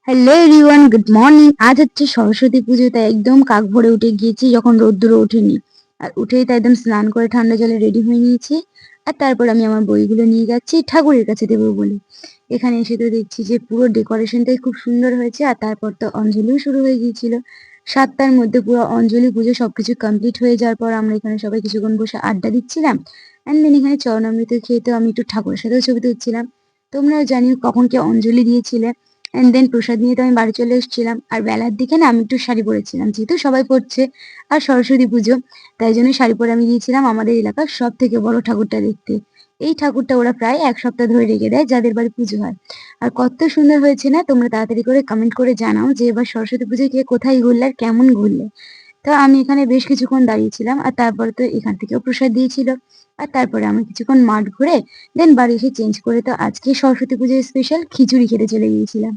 Hello everyone, good morning. আজ হচ্ছে সরস্বতী পুজো, তাই একদম কাক ভোরে উঠে গিয়েছি যখন রোদ্দুরও ওঠেনি। আর উঠেই তাই একদম স্নান করে ঠান্ডা জলে রেডি হয়ে নিয়েছি। আর তারপর আমি আমার বইগুলো নিয়ে যাচ্ছি ঠাকুরের কাছে দেবো বলে। এখানে এসে তো দেখছি যে পুরো ডেকোরেশনটাই খুব সুন্দর হয়েছে। আর তারপর তো অঞ্জলিও শুরু হয়ে গিয়েছিল। ৭টার মধ্যে পুরো অঞ্জলি পুজো সবকিছু কমপ্লিট হয়ে যাওয়ার পর আমরা এখানে সবাই কিছুক্ষণ বসে আড্ডা দিচ্ছিলাম। অ্যান্ড দেন এখানে চরণামৃত খেয়ে তো আমি একটু ঠাকুরের সাথেও ছবি তুলছিলাম। তোমরাও জানিও কখন কি অঞ্জলি দিয়েছিলে। অ্যান্ড দেন প্রসাদ নিয়ে তো আমি বাড়ি চলে এসেছিলাম। আর বেলার দিকে না আমি একটু শাড়ি পরেছিলাম। যেহেতু সবাই পড়ছে আর সরস্বতী পুজো, তাই জন্য শাড়ি পরে আমি গিয়েছিলাম আমাদের এলাকার সবথেকে বড় ঠাকুরটা দেখতে। এই ঠাকুরটা ওরা প্রায় ১ সপ্তাহ ধরে রেখে দেয় যাদের বাড়ি পুজো হয়। আর কত সুন্দর হয়েছে না? তোমরা তাড়াতাড়ি করে কমেন্ট করে জানাও যে এবার সরস্বতী পুজোয় কে কোথায় ঘুরলে আর কেমন ঘুরলে? তো আমি এখানে বেশ কিছুক্ষণ দাঁড়িয়েছিলাম। আর তারপরে তো এখান থেকেও প্রসাদ দিয়েছিল। আর তারপরে আমি কিছুক্ষণ মাঠ ঘুরে দেন বাড়ি এসে চেঞ্জ করে তো আজকে সরস্বতী পুজোয় স্পেশাল খিচুড়ি খেতে চলে গিয়েছিলাম।